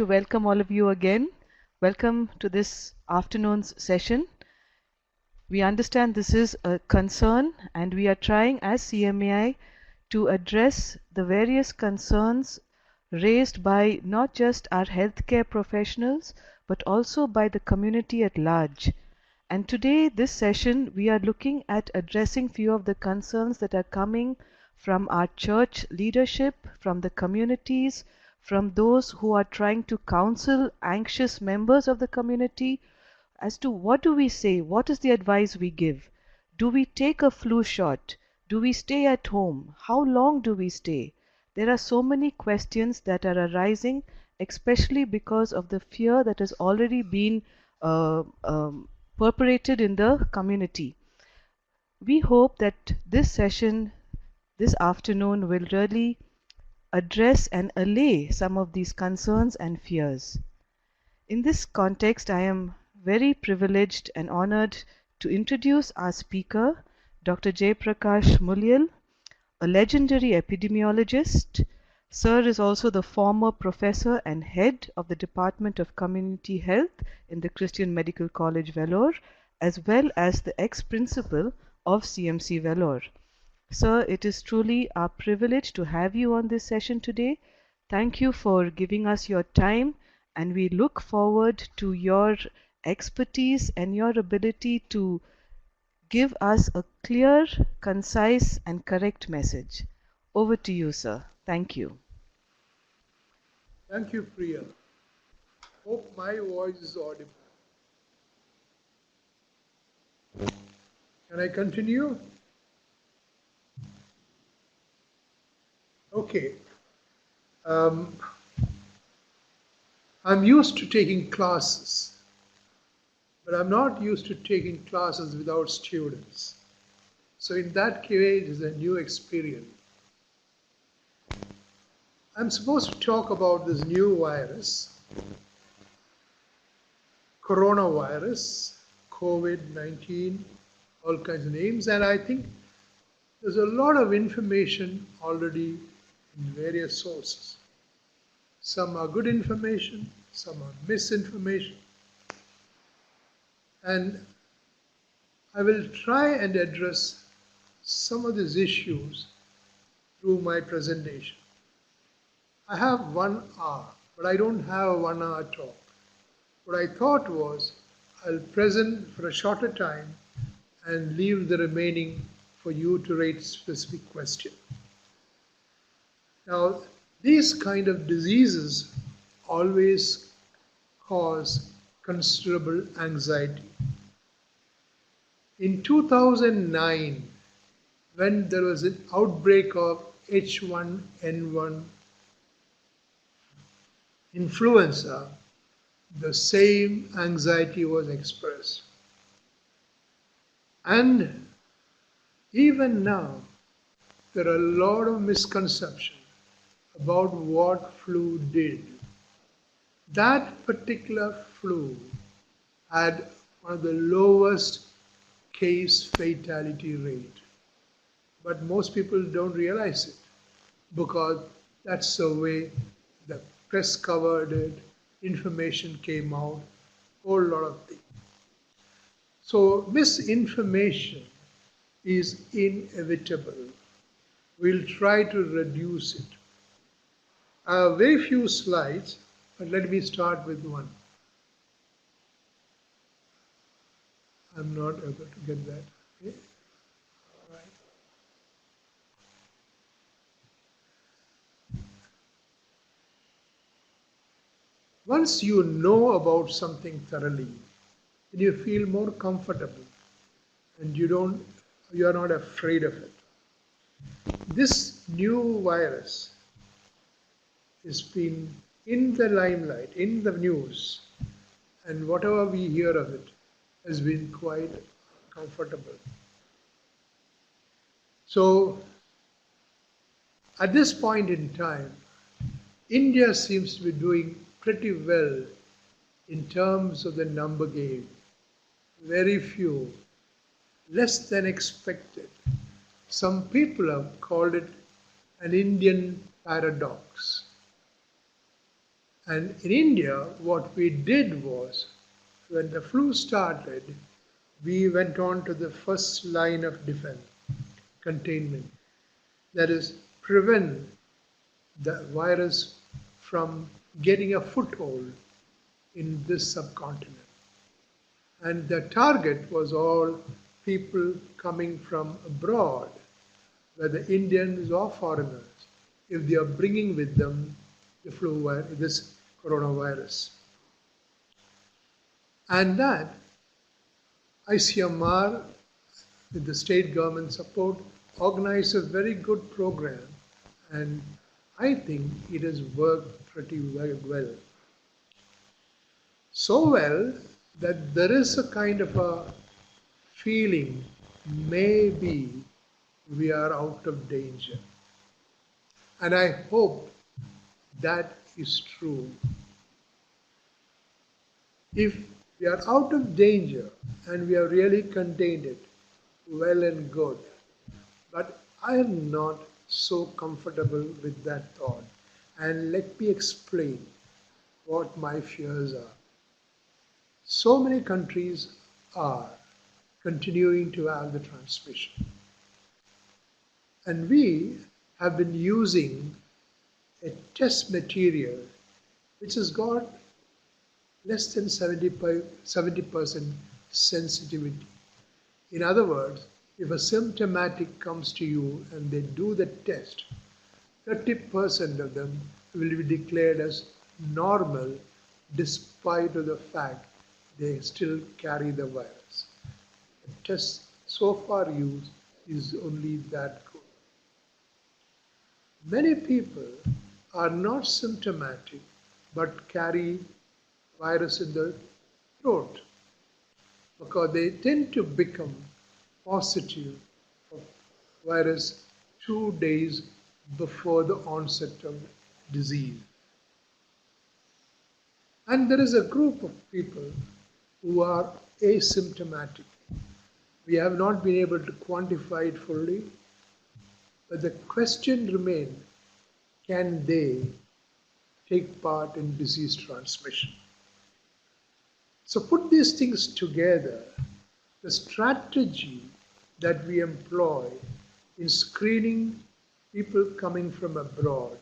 To welcome all of you again. Welcome to this afternoon's session. We understand this is a concern, and we are trying as CMAI to address the various concerns raised by not just our healthcare professionals, but also by the community at large. And today, this session, we are looking at addressing few of the concerns that are coming from our church leadership, from the communities, from those who are trying to counsel anxious members of the community as to what do we say, what is the advice we give. Do we take a flu shot? Do we stay at home? How long do we stay? There are so many questions that are arising, especially because of the fear that has already been uh, um, perpetrated in the community. We hope that this session this afternoon will really address and allay some of these concerns and fears. In this context, I am very privileged and honored to introduce our speaker, Dr. Jayaprakash Mulyal, a legendary epidemiologist. Sir is also the former professor and head of the Department of Community Health in the Christian Medical College, Vellore, as well as the ex-principal of CMC Vellore. Sir, it is truly our privilege to have you on this session today. Thank you for giving us your time, and we look forward to your expertise and your ability to give us a clear, concise, and correct message. Over to you, sir. Thank you. Thank you, Priya. Hope my voice is audible. Can I continue? Okay. I'm used to taking classes, but I'm not used to taking classes without students. So in that case, it is a new experience. I'm supposed to talk about this new virus, coronavirus, COVID-19, all kinds of names, and I think there's a lot of information already in various sources. Some are good information, some are misinformation. And I will try and address some of these issues through my presentation. I have 1 hour, but I don't have a 1 hour talk. What I thought was I'll present for a shorter time and leave the remaining for you to raise specific questions. Now, these kind of diseases always cause considerable anxiety. In 2009, when there was an outbreak of H1N1 influenza, the same anxiety was expressed. And even now, there are a lot of misconceptions about what flu did. That particular flu had one of the lowest case fatality rate. But most people don't realize it because that's the way the press covered it, information came out, whole lot of things. So misinformation is inevitable. We'll try to reduce it. Very few slides, but let me start with one. I'm not able to get that. Okay. All right. Once you know about something thoroughly, then you feel more comfortable and you are not afraid of it. This new virus has been in the limelight, in the news, and whatever we hear of it has been quite comfortable. So, at this point in time, India seems to be doing pretty well in terms of the number game. Very few, less than expected. Some people have called it an Indian paradox. And in India, what we did was, when the flu started, we went on to the first line of defense, containment. That is, prevent the virus from getting a foothold in this subcontinent. And the target was all people coming from abroad, whether Indians or foreigners, if they are bringing with them the flu, this coronavirus. And that ICMR, with the state government support, organized a very good program, and I think it has worked pretty well. So well that there is a kind of a feeling maybe we are out of danger. And I hope that is true. If we are out of danger and we have really contained it, well and good. But I am not so comfortable with that thought. And let me explain what my fears are. So many countries are continuing to have the transmission. And we have been using a test material which has got less than 70% sensitivity. In other words, if a symptomatic comes to you and they do the test, 30% of them will be declared as normal despite of the fact they still carry the virus. The test so far used is only that good. Many people are not symptomatic but carry virus in their throat because they tend to become positive for virus 2 days before the onset of disease. And there is a group of people who are asymptomatic. We have not been able to quantify it fully, but the question remains, can they take part in disease transmission? So put these things together, the strategy that we employ in screening people coming from abroad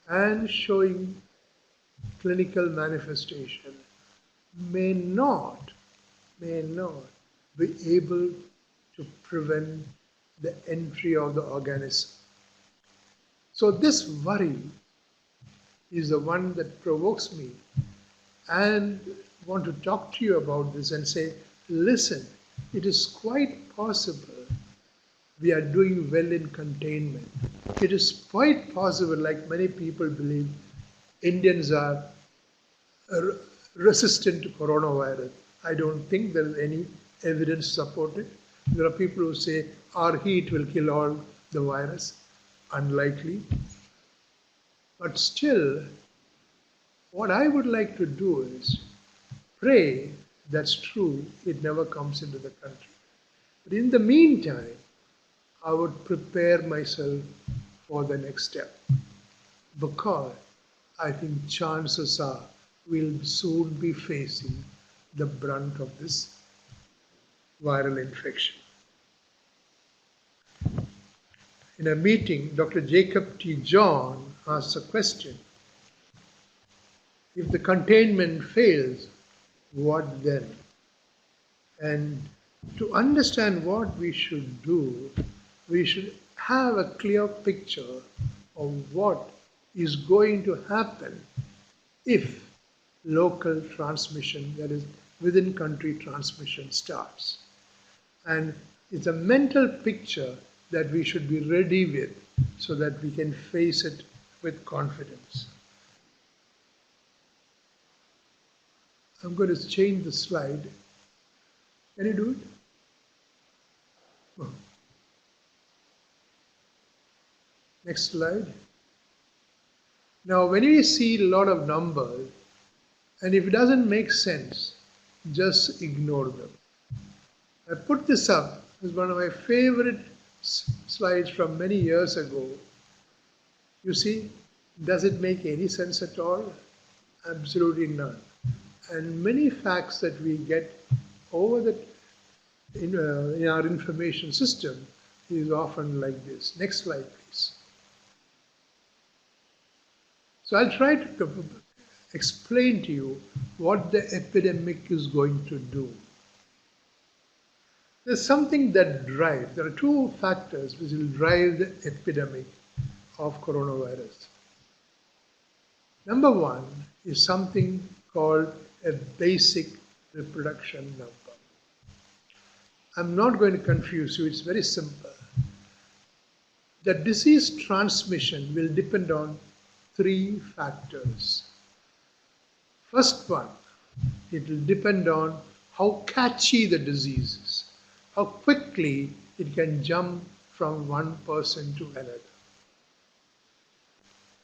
and showing clinical manifestation may not be able to prevent the entry of the organism. So this worry is the one that provokes me, and want to talk to you about this and say, listen, it is quite possible we are doing well in containment. It is quite possible, like many people believe, Indians are resistant to coronavirus. I don't think there is any evidence to support it. There are people who say our heat will kill all the virus. Unlikely. But still, what I would like to do is pray that's true, it never comes into the country. But in the meantime, I would prepare myself for the next step, because I think chances are we'll soon be facing the brunt of this viral infection. In a meeting, Dr. Jacob T. John asked a question. If the containment fails, what then? And to understand what we should do, we should have a clear picture of what is going to happen if local transmission, that is within country transmission, starts. And it's a mental picture that we should be ready with so that we can face it with confidence. I'm going to change the slide. Can you do it? Oh. Next slide. Now, when we see a lot of numbers, and if it doesn't make sense, just ignore them. I put this up as one of my favorite slides from many years ago. You see, does it make any sense at all? Absolutely none. And many facts that we get over the in our information system is often like this. Next slide, please. So I'll try to explain to you what the epidemic is going to do. There's something that drives, there are two factors which will drive the epidemic of coronavirus. Number one is something called a basic reproduction number. I'm not going to confuse you, it's very simple. The disease transmission will depend on three factors. First one, it will depend on how catchy the disease is, how quickly it can jump from one person to another.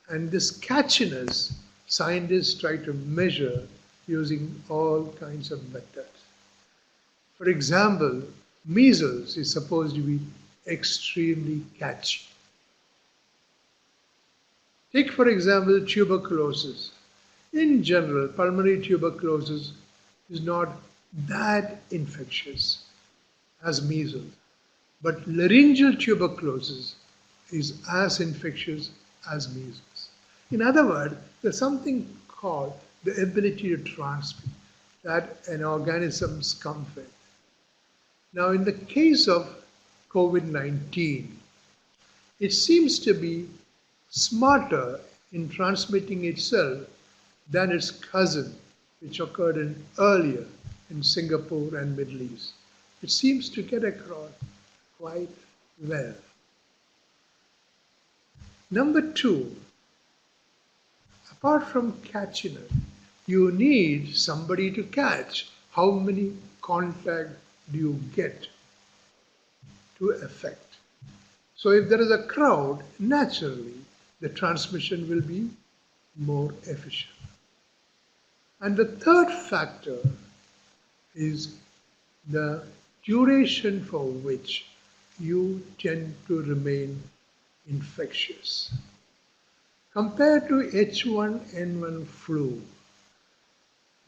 And this catchiness, scientists try to measure using all kinds of methods. For example, measles is supposed to be extremely catchy. Take, for example, tuberculosis. In general, pulmonary tuberculosis is not that infectious as measles, but laryngeal tuberculosis is as infectious as measles. In other words, there's something called the ability to transmit that an organism's come with. Now, in the case of COVID-19, it seems to be smarter in transmitting itself than its cousin, which occurred earlier in Singapore and Middle East. It seems to get across quite well. Number two, apart from catching it, you need somebody to catch. How many contacts do you get to affect? So if there is a crowd, naturally, the transmission will be more efficient. And the third factor is the duration for which you tend to remain infectious. Compared to H1N1 flu,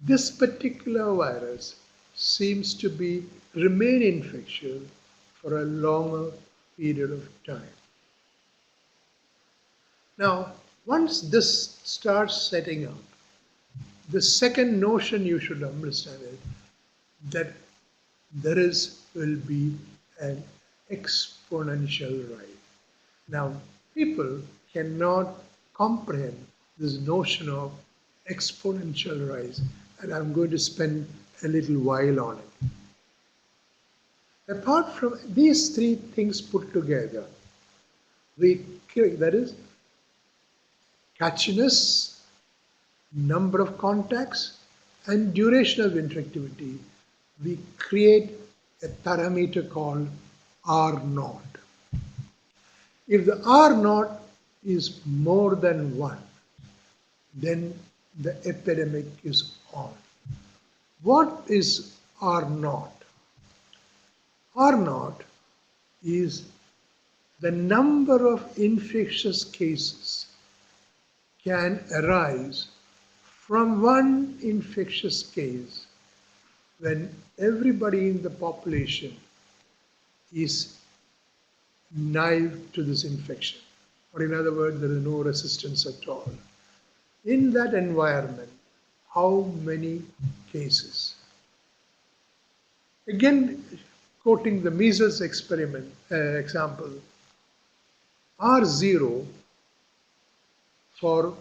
this particular virus seems to remain infectious for a longer period of time. Now, once this starts setting up, the second notion you should understand is that will be an exponential rise. Now, people cannot comprehend this notion of exponential rise, and I'm going to spend a little while on it. Apart from these three things put together, that is catchiness, number of contacts, and duration of infectivity, we create a parameter called R0. If the R0 is more than 1, then the epidemic is on. What is R0? R0 is the number of infectious cases can arise from one infectious case when everybody in the population is naive to this infection, or in other words, there is no resistance at all. In that environment, how many cases? Again, quoting the measles experiment example, R0 for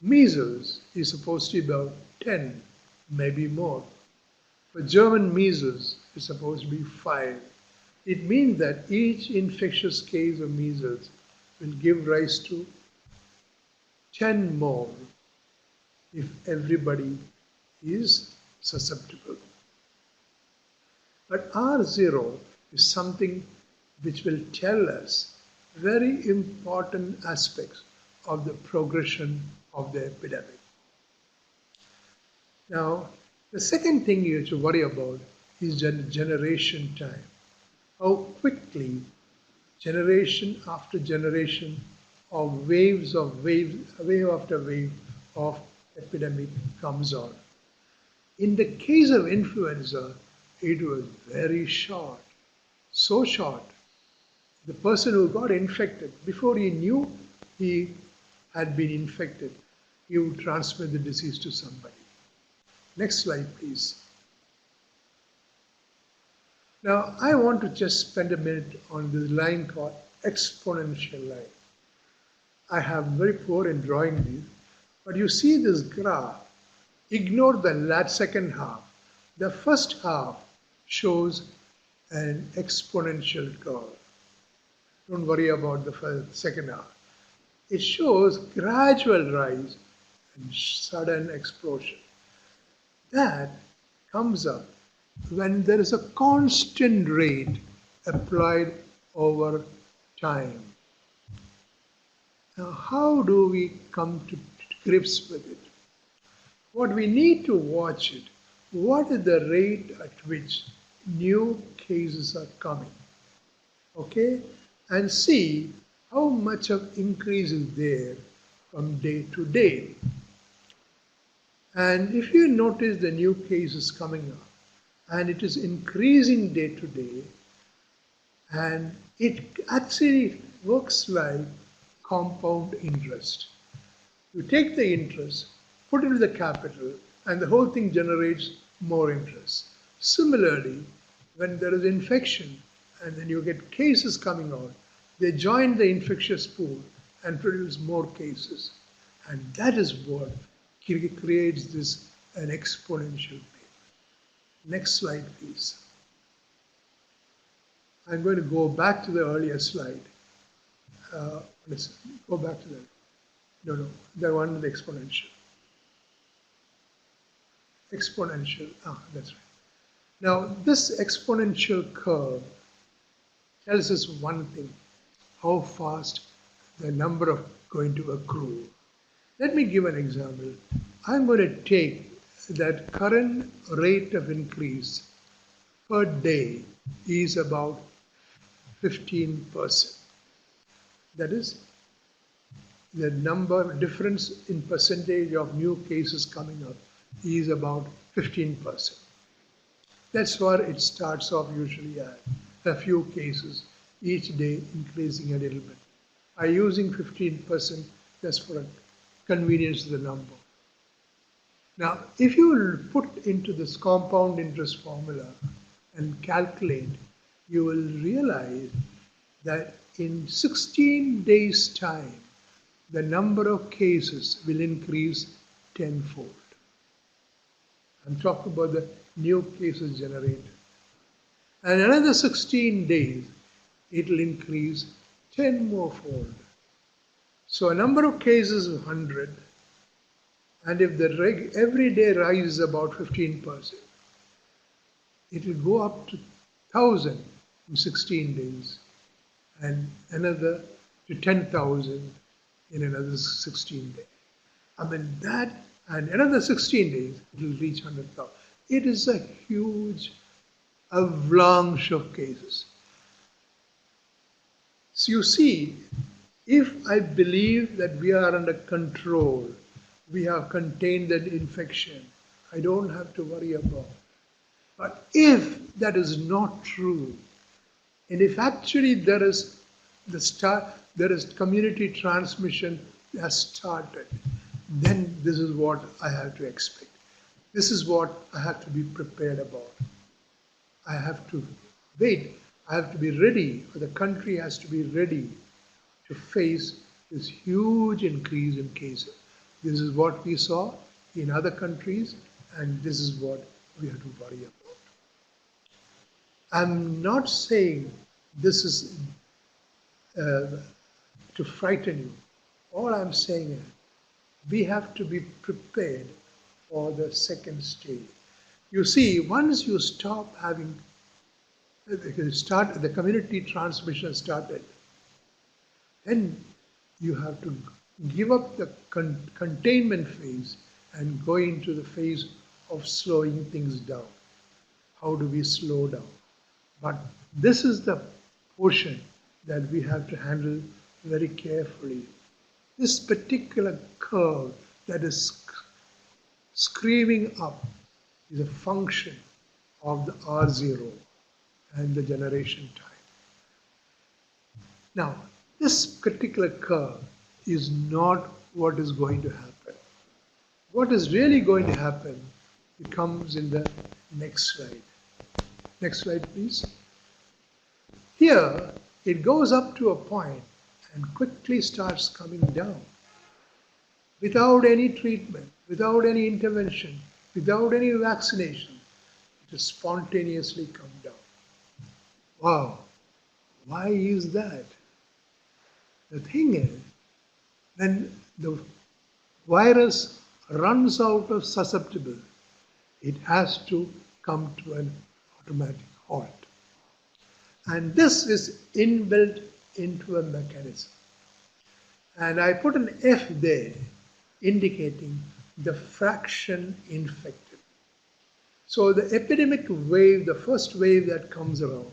measles is supposed to be about 10, maybe more. For German measles, it's supposed to be 5. It means that each infectious case of measles will give rise to 10 more if everybody is susceptible. But R0 is something which will tell us very important aspects of the progression of the epidemic. Now, the second thing you have to worry about is generation time. How quickly, generation after generation, of wave after wave of epidemic comes on. In the case of influenza, it was very short, so short. The person who got infected, before he knew he had been infected, he would transmit the disease to somebody. Next slide, please. Now, I want to just spend a minute on this line called exponential line. I have very poor in drawing these, but you see this graph. Ignore the second half. The first half shows an exponential curve. Don't worry about the second half. It shows gradual rise and sudden explosion. That comes up when there is a constant rate applied over time. Now, how do we come to grips with it? What we need to watch it, what is the rate at which new cases are coming, okay? And see how much of increase is there from day to day. And if you notice the new cases coming up, and it is increasing day to day, and it actually works like compound interest. You take the interest, put it in the capital, and the whole thing generates more interest. Similarly, when there is infection and then you get cases coming out, they join the infectious pool and produce more cases. And that is what creates this an exponential rate. Next slide, please. I'm going to go back to the earlier slide. Let's go back to that. No, the one with the exponential. Exponential, that's right. Now, this exponential curve tells us one thing, how fast the number of going to accrue. Let me give an example. I'm going to take that current rate of increase per day is about 15%. That is, the number difference in percentage of new cases coming up is about 15%. That's where it starts off usually at a few cases each day, increasing a little bit. I'm using 15% just for a convenience of the number. Now, if you put into this compound interest formula and calculate, you will realize that in 16 days' time, the number of cases will increase tenfold. I'm talking about the new cases generated. And another 16 days, it will increase 10 more fold. So a number of cases is 100, and if the every day rises about 15%, it will go up to 1,000 in 16 days, and another to 10,000 in another 16 days. I mean that, and another 16 days, it will reach 100,000. It is a huge avalanche of cases. So you see, if I believe that we are under control, we have contained that infection, I don't have to worry about it. But if that is not true, and if actually there is community transmission has started, then this is what I have to expect. This is what I have to be prepared about. I have to wait. I have to be ready, or the country has to be ready to face this huge increase in cases. This is what we saw in other countries, and this is what we have to worry about. I'm not saying this is to frighten you. All I'm saying is we have to be prepared for the second stage. You see, once you stop having the community transmission started, then you have to give up the containment phase and go into the phase of slowing things down. How do we slow down? But this is the portion that we have to handle very carefully. This particular curve that is screaming up is a function of the R0 and the generation time. Now, this particular curve is not what is going to happen. What is really going to happen, it comes in the next slide. Next slide, please. Here, it goes up to a point and quickly starts coming down without any treatment, without any intervention, without any vaccination. It will spontaneously come down. Wow, why is that? The thing is, when the virus runs out of susceptible, it has to come to an automatic halt. And this is inbuilt into a mechanism. And I put an F there indicating the fraction infected. So the epidemic wave, the first wave that comes around,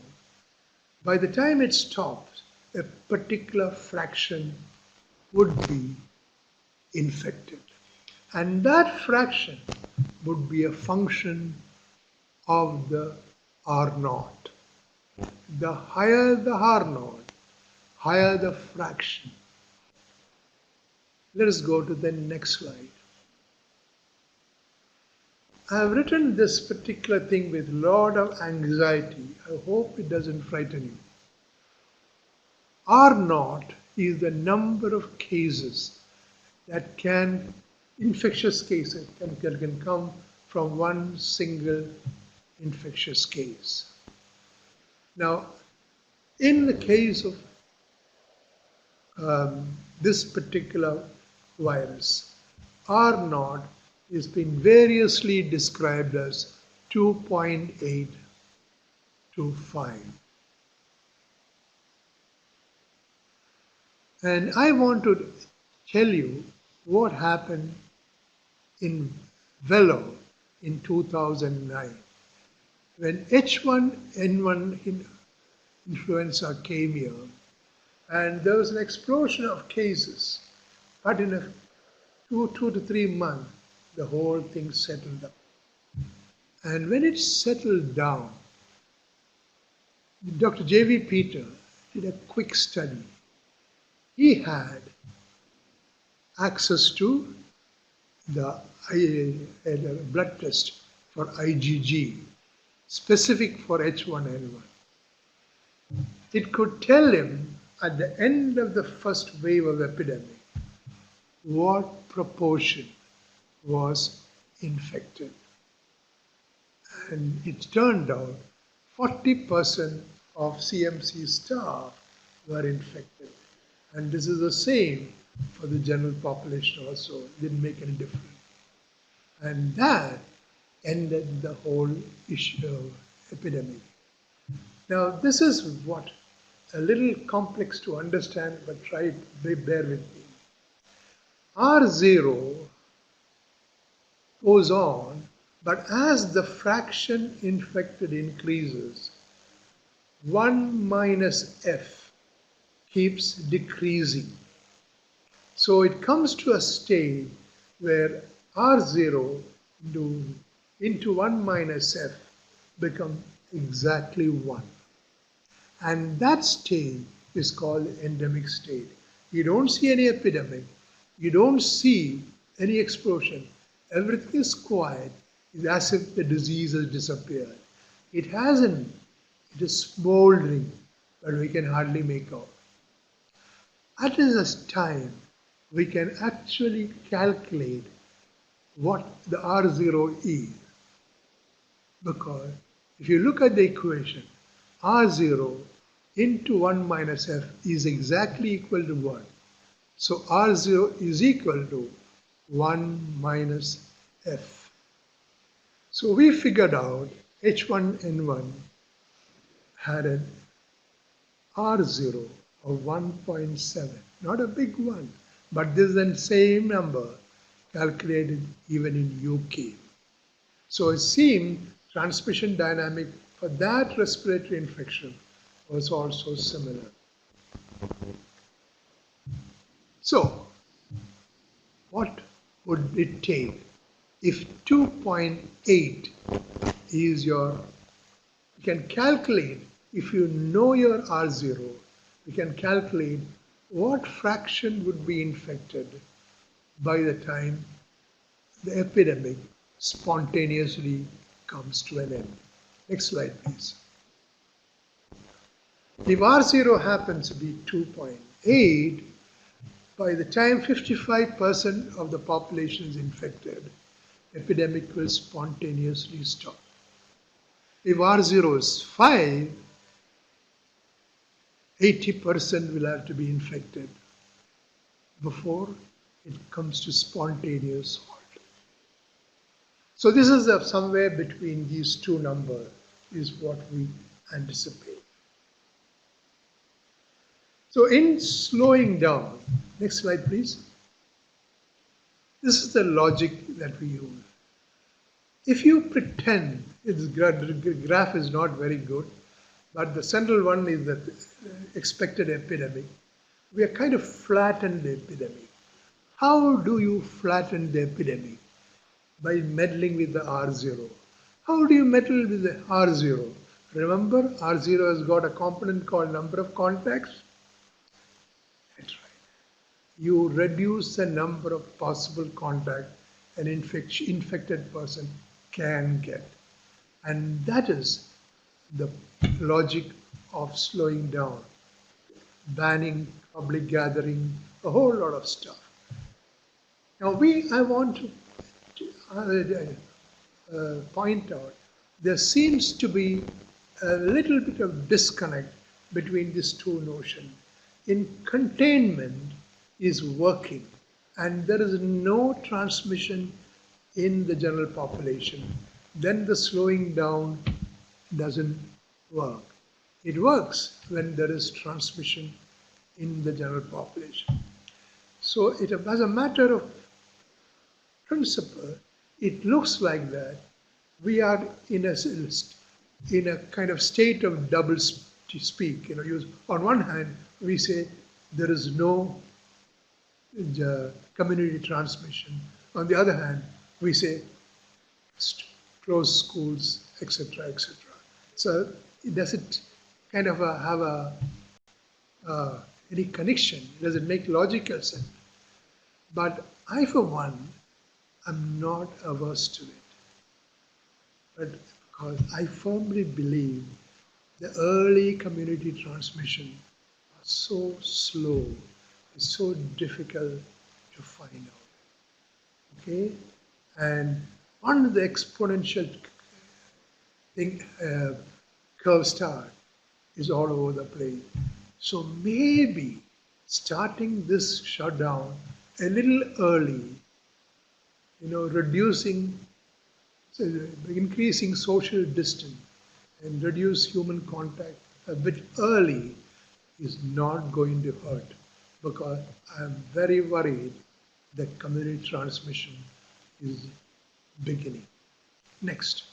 by the time it stops, a particular fraction would be infected. And that fraction would be a function of the R0. The higher the R0, higher the fraction. Let us go to the next slide. I have written this particular thing with a lot of anxiety. I hope it doesn't frighten you. R0 is the number of cases that can, infectious cases can come from one single infectious case. Now, in the case of this particular virus, R0 has been variously described as 2.8 to 5. And I want to tell you what happened in Velo in 2009. When H1N1 influenza came here, and there was an explosion of cases, but in a two to 3 months, the whole thing settled up. And when it settled down, Dr. J.V. Peter did a quick study. He had access to the blood test for IgG, specific for H1N1. It could tell him at the end of the first wave of epidemic what proportion was infected. And it turned out 40% of CMC staff were infected. And this is the same for the general population also. It didn't make any difference. And that ended the whole issue of epidemic. Now, this is what a little complex to understand, but try to bear with me. R0 goes on, but as the fraction infected increases, 1 minus F keeps decreasing. So it comes to a state where R0 into 1 minus F become exactly 1. And that state is called endemic state. You don't see any epidemic. You don't see any explosion. Everything is quiet. It's as if the disease has disappeared. It hasn't. It is smoldering, but we can hardly make out. At this time, we can actually calculate what the R0 is. Because if you look at the equation, R0 into 1 minus F is exactly equal to 1. So R0 is equal to 1 minus F. So we figured out H1N1 had an R0 of 1.7, not a big one, but this is the same number calculated even in UK. So it seemed transmission dynamic for that respiratory infection was also similar. So, what would it take If 2.8 is your, you can calculate, if you know your R0, you can calculate what fraction would be infected by the time the epidemic spontaneously comes to an end. Next slide, please. If R0 happens to be 2.8, by the time 55% of the population is infected, epidemic will spontaneously stop. If R0 is 5, 80% will have to be infected before it comes to spontaneous halt. So this is somewhere between these two numbers is what we anticipate. So in slowing down, next slide please. This is the logic that we use. If you pretend, the graph is not very good, but the central one is the expected epidemic. We are kind of flattened the epidemic. How do you flatten the epidemic? By meddling with the R0. How do you meddle with the R0? Remember, R0 has got a component called number of contacts. That's right. You reduce the number of possible contacts an infected person can get. And that is the logic of slowing down, banning public gathering, a whole lot of stuff. Now I want to point out, there seems to be a little bit of disconnect between these two notions. In containment is working, and there is no transmission in the general population, then the slowing down doesn't work. It works when there is transmission in the general population. So as a matter of principle, it looks like that we are in a kind of state of double speak. On one hand, we say there is no community transmission. On the other hand, we say close schools, etc., etc. So does it kind of have any connection? Does it make logical sense? But I, for one, am not averse to it. But because I firmly believe the early community transmission was so slow, it's so difficult to find out. Okay? And on the exponential curve start is all over the place. So maybe starting this shutdown a little early, increasing social distance and reduce human contact a bit early is not going to hurt, because I am very worried that community transmission is beginning. Next.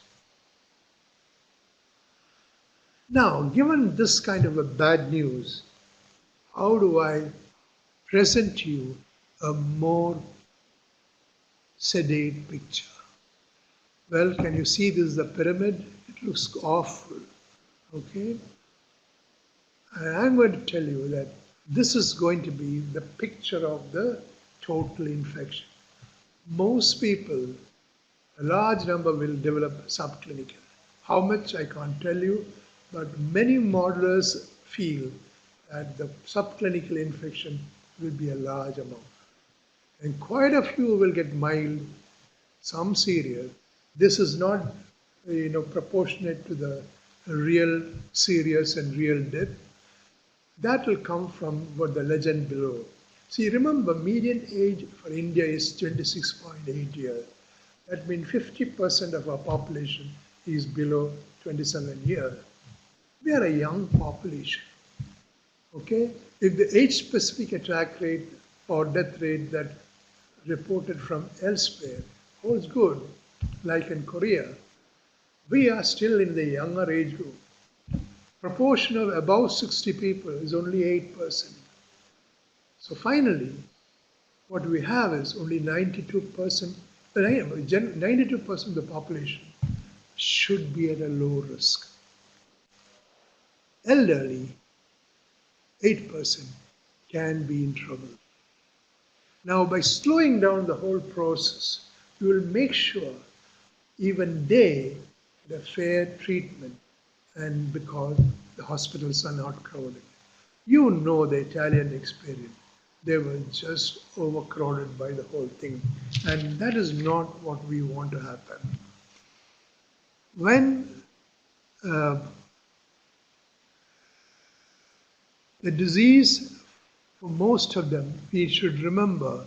Now, given this kind of a bad news, how do I present you a more sedate picture? Well, can you see this is the pyramid? It looks awful, okay? And I'm going to tell you that this is going to be the picture of the total infection. Most people, a large number, will develop subclinical. How much I can't tell you, but many modelers feel that the subclinical infection will be a large amount. And quite a few will get mild, some serious. This is not proportionate to the real serious and real death. That will come from what the legend below. See, remember, median age for India is 26.8 years. That means 50% of our population is below 27 years. We are a young population. Okay? If the age-specific attack rate or death rate that reported from elsewhere holds good, like in Korea, we are still in the younger age group. Proportion of above 60 people is only 8%. So finally, what we have is only 92% 92% of the population should be at a low risk. Elderly, 8% can be in trouble. Now, by slowing down the whole process, you will make sure even they get a fair treatment, and because the hospitals are not crowded. You know the Italian experience. They were just overcrowded by the whole thing. And that is not what we want to happen. When uh, the disease, for most of them, we should remember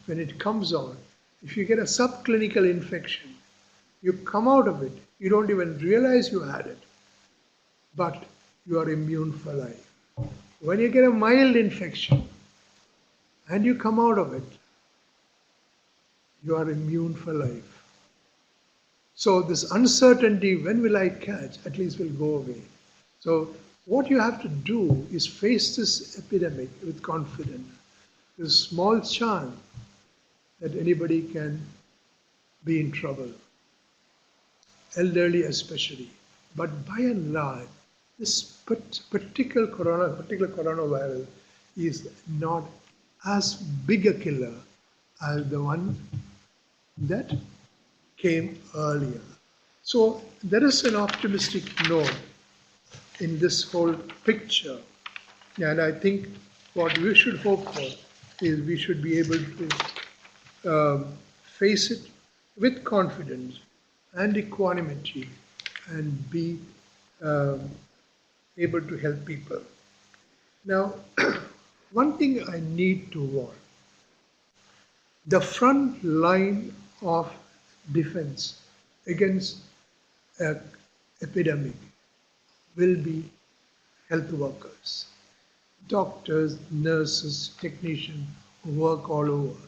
when it comes on, if you get a subclinical infection, you come out of it, you don't even realize you had it, but you are immune for life. When you get a mild infection and you come out of it, you are immune for life. So this uncertainty, when will I catch, at least will go away. So what you have to do is face this epidemic with confidence. There's a small chance that anybody can be in trouble, elderly especially. But by and large, this particular coronavirus is not as big a killer as the one that came earlier. So there is an optimistic note in this whole picture. And I think what we should hope for is we should be able to face it with confidence and equanimity and be able to help people. Now, one thing I need to warn, the front line of defense against an epidemic will be health workers, doctors, nurses, technicians who work all over.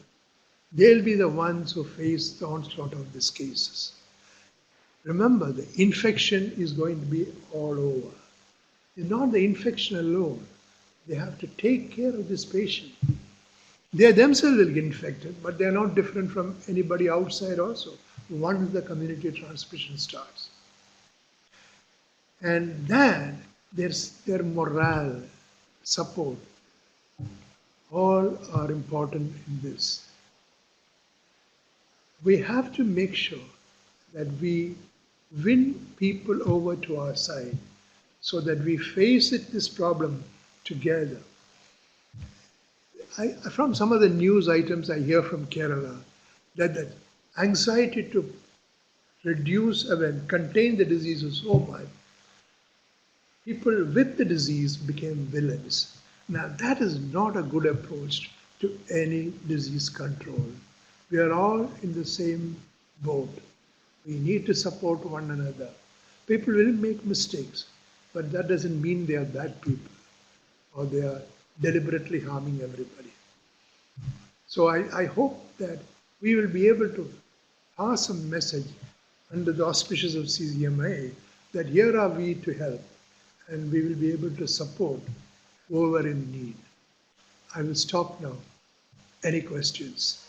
They'll be the ones who face the onslaught of these cases. Remember, the infection is going to be all over. It's not the infection alone. They have to take care of this patient. They themselves will get infected, but they are not different from anybody outside also, once the community transmission starts. And then their morale, support, all are important in this. We have to make sure that we win people over to our side so that we face this problem together. From some of the news items I hear from Kerala, that the anxiety to reduce and contain the disease was so much, people with the disease became villains. Now that is not a good approach to any disease control. We are all in the same boat. We need to support one another. People will make mistakes, but that doesn't mean they are bad people or they are deliberately harming everybody. So I hope that we will be able to pass a message under the auspices of CCMA that here are we to help, and we will be able to support whoever in need. I will stop now. Any questions?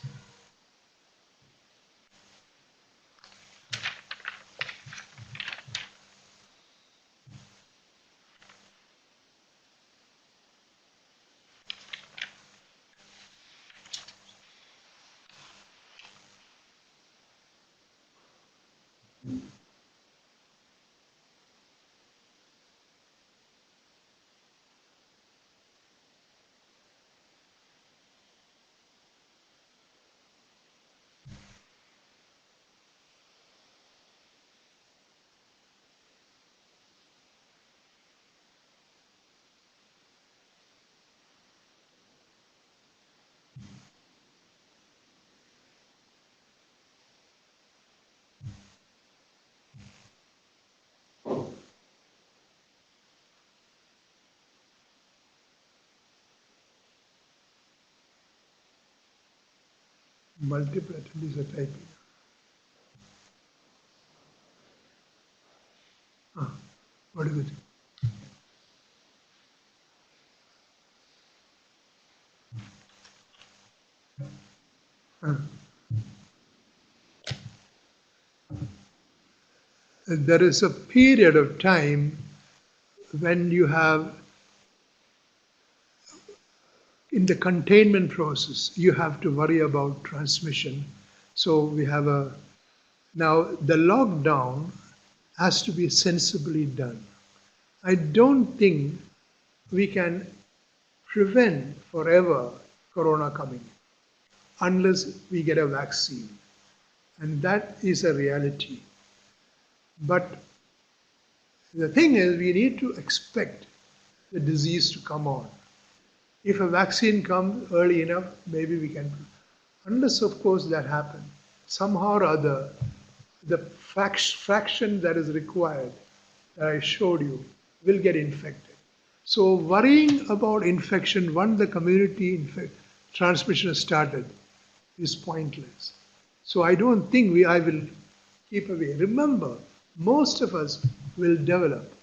Multiple attendees are typing. What is it? there is a period of time when you have, in the containment process, you have to worry about transmission. So we have now the lockdown has to be sensibly done. I don't think we can prevent forever corona coming unless we get a vaccine. And that is a reality. But the thing is, we need to expect the disease to come on. If a vaccine comes early enough, maybe we can. Unless, of course, that happens, somehow or other, the fraction that is required, that I showed you, will get infected. So worrying about infection once the community transmission started is pointless. So I don't think I will keep away. Remember, most of us will develop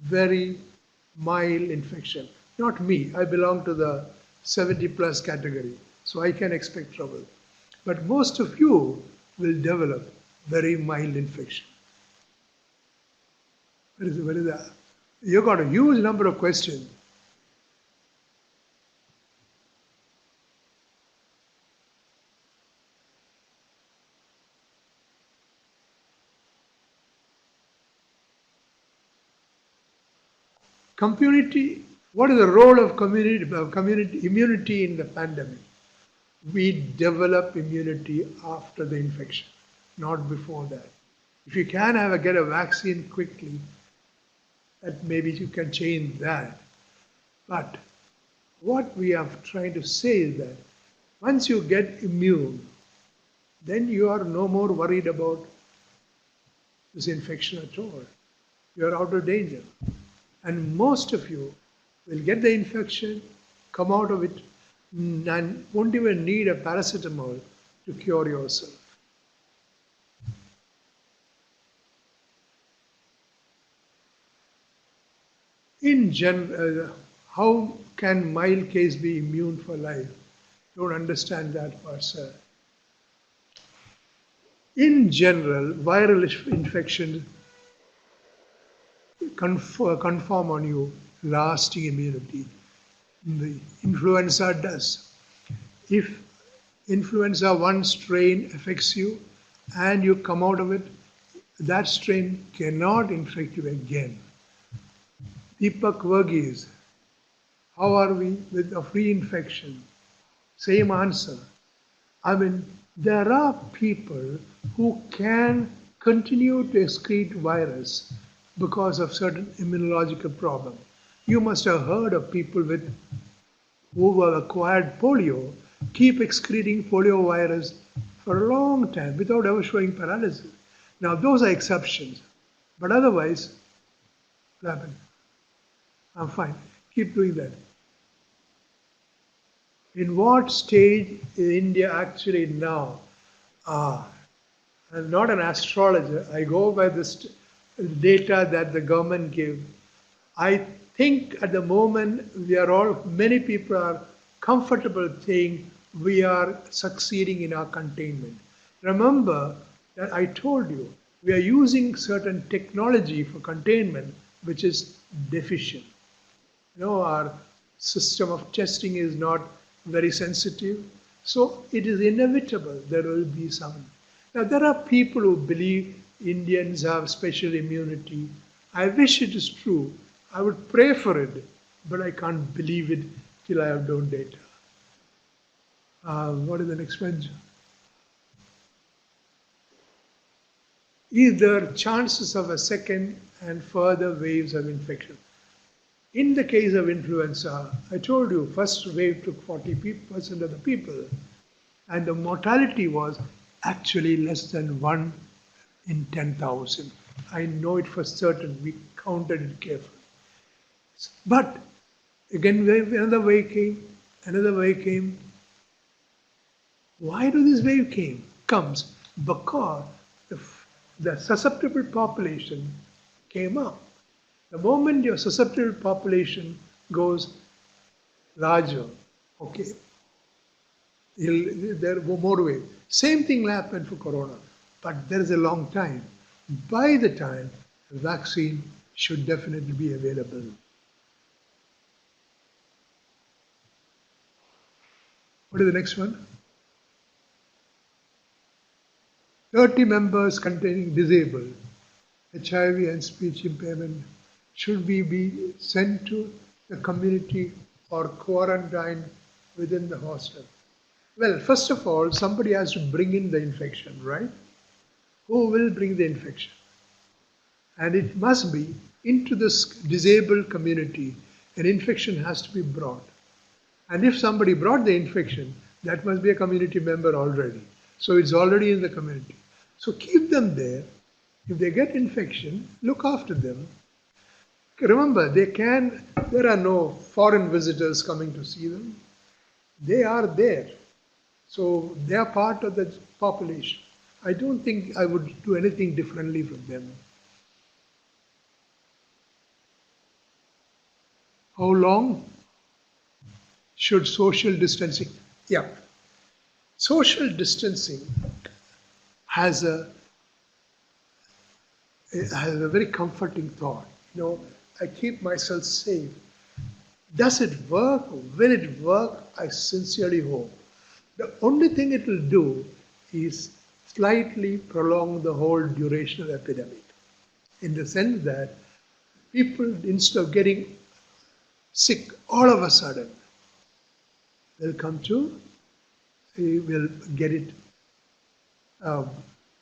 very mild infection. Not me, I belong to the 70 plus category, so I can expect trouble. But most of you will develop very mild infection. What is that? You got a huge number of questions. Community, what is the role of community immunity in the pandemic? We develop immunity after the infection, not before that. If you can get a vaccine quickly, that maybe you can change that. But what we are trying to say is that once you get immune, then you are no more worried about this infection at all. You are out of danger. And most of you will get the infection, come out of it, and won't even need a paracetamol to cure yourself. In general, how can mild case be immune for life? Don't understand that part, sir. In general, viral infection conform on you lasting immunity. The influenza does. If influenza one strain affects you and you come out of it, that strain cannot infect you again. Deepak Verghese, how are we with a free infection? Same answer. I mean, there are people who can continue to excrete virus because of certain immunological problem. You must have heard of people who have acquired polio keep excreting polio virus for a long time without ever showing paralysis. Now those are exceptions, but otherwise, I'm fine. Keep doing that. In what stage is India actually now? I'm not an astrologer. I go by this data that the government gave. I think at the moment many people are comfortable saying we are succeeding in our containment. Remember that I told you we are using certain technology for containment which is deficient. Our system of testing is not very sensitive, so it is inevitable there will be some. Now there are people who believe Indians have special immunity. I wish it is true. I would pray for it, but I can't believe it till I have known data. What is the next one? Is there chances of a second and further waves of infection? In the case of influenza, I told you, first wave took 40% of the people, and the mortality was actually less than 1 in 10,000. I know it for certain. We counted it carefully. But again, another wave came, another wave came. Why do this wave comes? Because the susceptible population came up. The moment your susceptible population goes larger, okay, there are more waves. Same thing will happen for corona, but there is a long time. by the time the vaccine should definitely be available. What is the next one? 30 members containing disabled, HIV and speech impairment should be sent to the community or quarantined within the hostel? Well, first of all, somebody has to bring in the infection, right? Who will bring the infection? And it must be into this disabled community. An infection has to be brought. And if somebody brought the infection, that must be a community member already. So it's already in the community. So keep them there. If they get infection, look after them. Remember, there are no foreign visitors coming to see them. They are there. So they are part of the population. I don't think I would do anything differently from them. How long should social distancing? Yeah. Social distancing has a very comforting thought. I keep myself safe. Does it work? Will it work? I sincerely hope. The only thing it will do is slightly prolong the whole duration of the epidemic, in the sense that people, instead of getting sick all of a sudden, will get it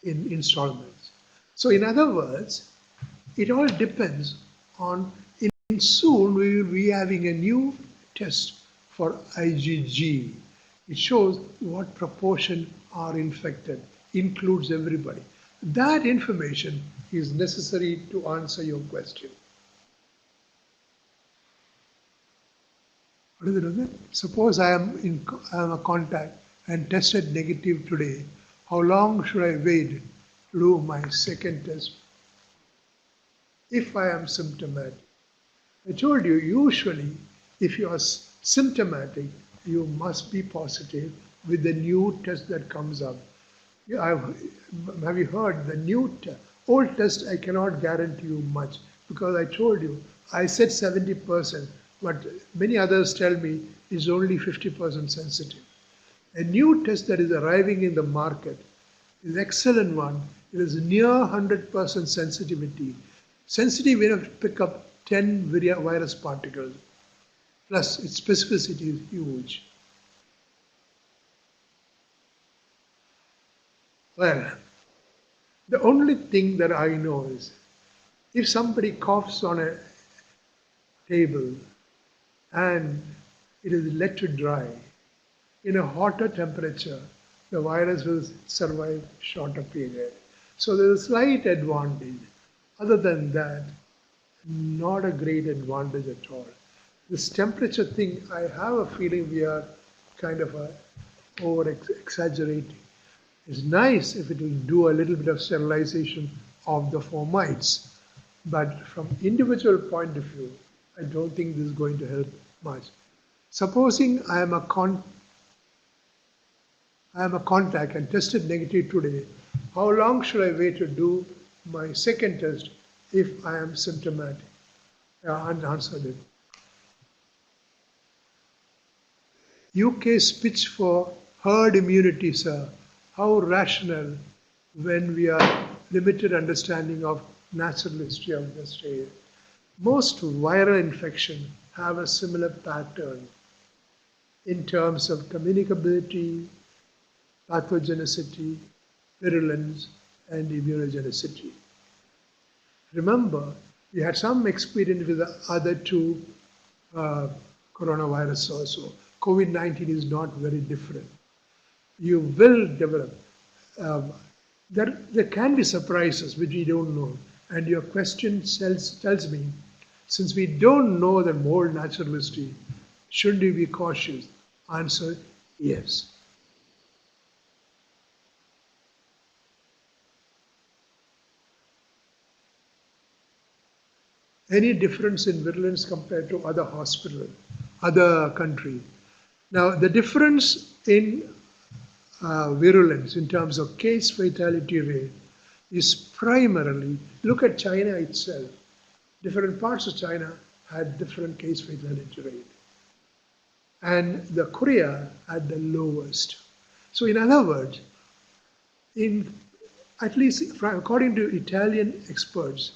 in installments. So in other words, it all depends on, soon we will be having a new test for IgG. It shows what proportion are infected, includes everybody. That information is necessary to answer your question. What is it? Suppose I am a contact and tested negative today. How long should I wait to do my second test if I am symptomatic? I told you, usually, if you are symptomatic, you must be positive with the new test that comes up. Have you heard the old test? I cannot guarantee you much, because I told you, I said 70%, but many others tell me is only 50% sensitive. A new test that is arriving in the market is an excellent one. It is near 100% sensitivity. Sensitive enough to pick up 10 virus particles, plus its specificity is huge. Well, the only thing that I know is, if somebody coughs on a table and it is let to dry, in a hotter temperature, the virus will survive shorter period. So there is a slight advantage. Other than that, not a great advantage at all. This temperature thing, I have a feeling we are kind of over exaggerating. It's nice if it will do a little bit of sterilization of the fomites, but from individual point of view, I don't think this is going to help much. Supposing I am a contact and tested negative today, how long should I wait to do my second test if I am symptomatic? I answered it. UK's pitch for herd immunity, sir. How rational when we are limited understanding of natural history of the state. Most viral infections have a similar pattern in terms of communicability, pathogenicity, virulence, and immunogenicity. Remember, we had some experience with the other two coronavirus also. COVID-19 is not very different. You will develop. There can be surprises which we don't know. And your question tells me, since we don't know the more natural history, should we be cautious? Answer, yes. Any difference in virulence compared to other hospitals, other countries? Now, the difference in virulence in terms of case fatality rate is primarily, look at China itself. Different parts of China had different case fatality rate. And the Korea had the lowest. So in other words, in at least according to Italian experts,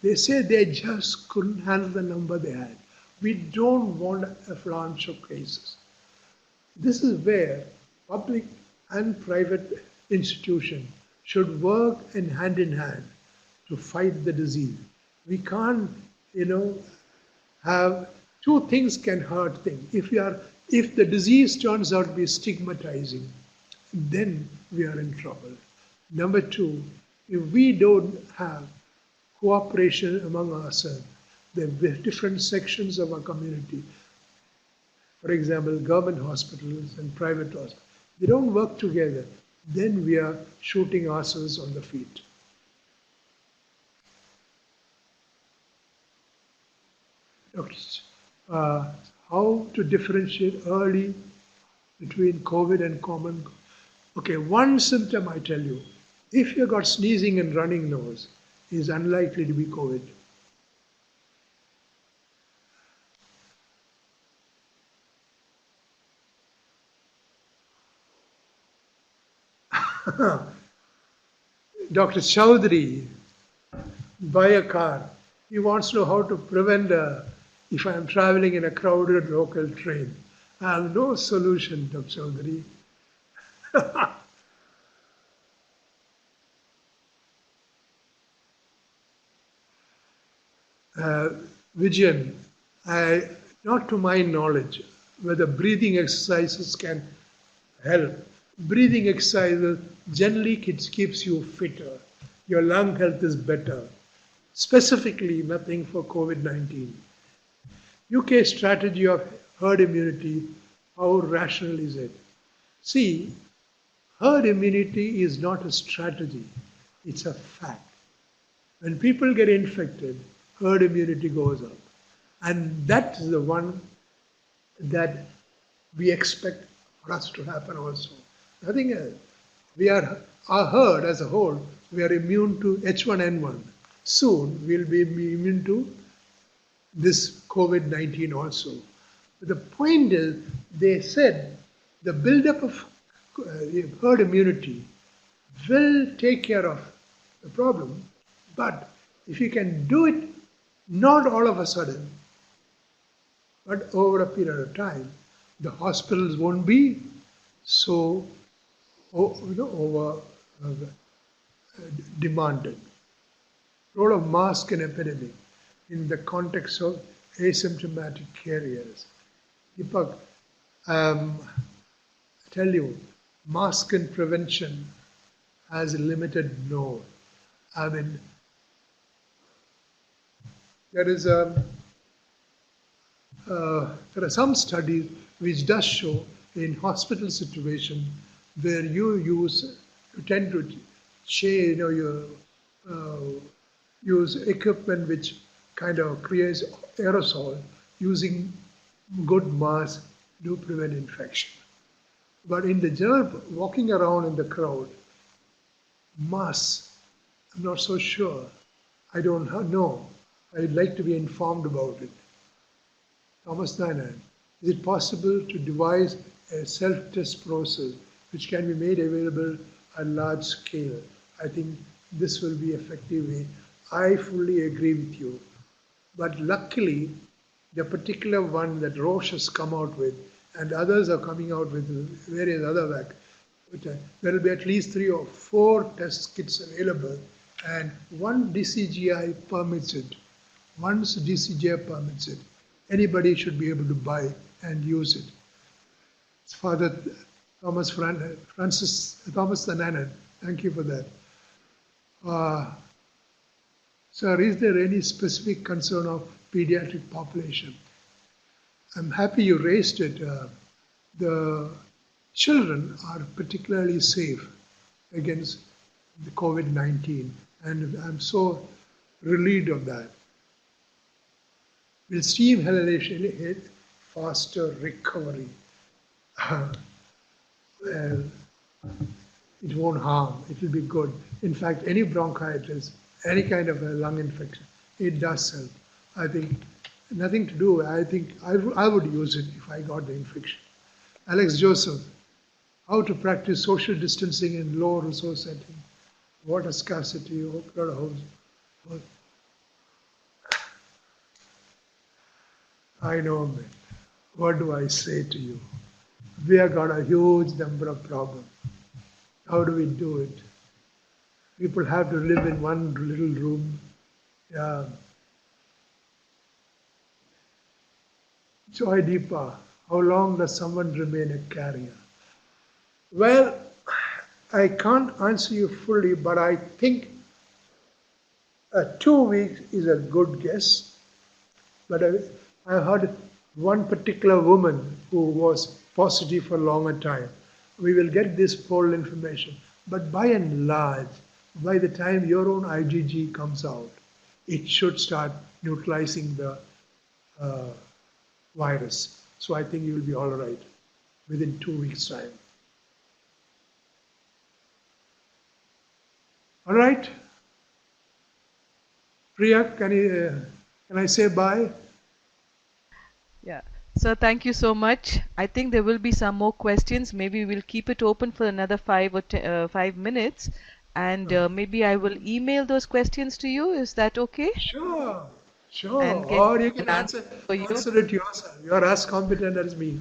they say they just couldn't handle the number they had. We don't want a avalanche of cases. This is where public and private institutions should work in hand to fight the disease. We can't, have two things can hurt things. If the disease turns out to be stigmatizing, then we are in trouble. Number two, if we don't have cooperation among ourselves, the different sections of our community, for example, government hospitals and private hospitals, they don't work together, then we are shooting ourselves on the feet. How to differentiate early between COVID and common? Okay, one symptom I tell you, if you got sneezing and running nose, is unlikely to be COVID. Dr. Chowdhury, buy a car. He wants to know how to prevent if I am traveling in a crowded local train. I have no solution, Dr. Chowdhury. Vijayan, not to my knowledge, whether breathing exercises can help. Breathing exercises generally keeps you fitter. Your lung health is better. Specifically, nothing for COVID-19. UK strategy of herd immunity, how rational is it? See, herd immunity is not a strategy, it's a fact. When people get infected, herd immunity goes up. And that is the one that we expect for us to happen also. Nothing else. Our herd as a whole, we are immune to H1N1. Soon we'll be immune to this COVID-19 also. But the point is, they said the buildup of herd immunity will take care of the problem, but if you can do it not all of a sudden, but over a period of time, the hospitals won't be so over demanded. Role of mask in epidemic in the context of asymptomatic carriers. Deepak, I tell you, mask and prevention has a limited no. I mean, there are some studies which does show in hospital situation where you tend to use equipment which kind of creates aerosol. Using good masks do prevent infection. But in the general walking around in the crowd, masks, I'm not so sure. I don't know. I'd like to be informed about it. Thomas Nanan, is it possible to devise a self-test process which can be made available at large scale? I think this will be effective way. I fully agree with you. But luckily, the particular one that Roche has come out with, and others are coming out with various other vaccines, there will be at least 3 or 4 test kits available, and one DCGI permits it. Once DCGI permits it, anybody should be able to buy and use it. Father Thomas Nanan, thank you for that. Sir, is there any specific concern of pediatric population? I'm happy you raised it. The children are particularly safe against the COVID-19, and I'm so relieved of that. Will steam inhalation hit faster recovery? it won't harm. It will be good. In fact, any bronchitis, any kind of a lung infection, it does help. I think nothing to do. I think I would use it if I got the infection. Alex Joseph, how to practice social distancing in low resource setting, water scarcity, house. I know, man. What do I say to you? We have got a huge number of problems. How do we do it? People have to live in one little room. Yeah. Joy Deepa, how long does someone remain a carrier? Well, I can't answer you fully, but I think 2 weeks is a good guess. But I heard one particular woman who was positive for a longer time. We will get this poll information. But by and large, by the time your own IgG comes out, it should start neutralizing the virus. So I think you will be all right within 2 weeks' time. All right? Priya, can I say bye? Yeah. So thank you so much. I think there will be some more questions. Maybe we'll keep it open for another 5 minutes, and maybe I will email those questions to you. Is that okay? Sure. And get Or you can an answer for you. answer it yourself. You are as competent as me.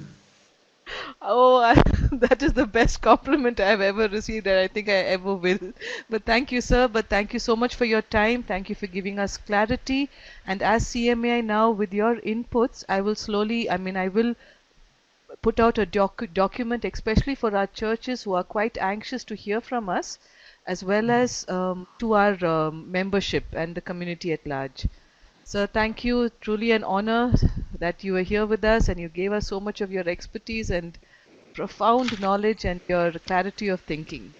Oh, that is the best compliment I've ever received, and I think I ever will. But thank you, sir. But thank you so much for your time. Thank you for giving us clarity. And as CMAI now, with your inputs, I will slowly, I will put out a document, especially for our churches who are quite anxious to hear from us, as well as to our membership and the community at large. So thank you, truly an honor that you were here with us and you gave us so much of your expertise and profound knowledge and your clarity of thinking.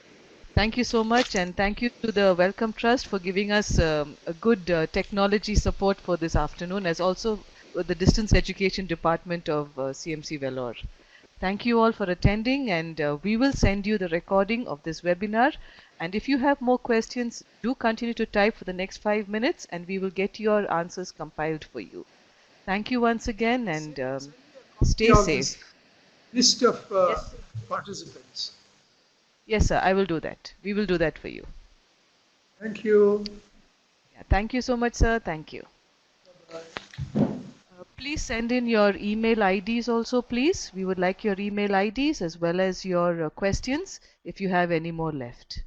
Thank you so much, and thank you to the Wellcome Trust for giving us a good technology support for this afternoon, as also the Distance Education Department of CMC Vellore. Thank you all for attending, and we will send you the recording of this webinar. And if you have more questions, do continue to type for the next 5 minutes, and we will get your answers compiled for you. Thank you once again, and stay safe. List of Yes. participants. Yes, sir, I will do that. We will do that for you. Thank you. Yeah, thank you so much, sir. Thank you. Please send in your email IDs also, please. We would like your email IDs as well as your questions if you have any more left.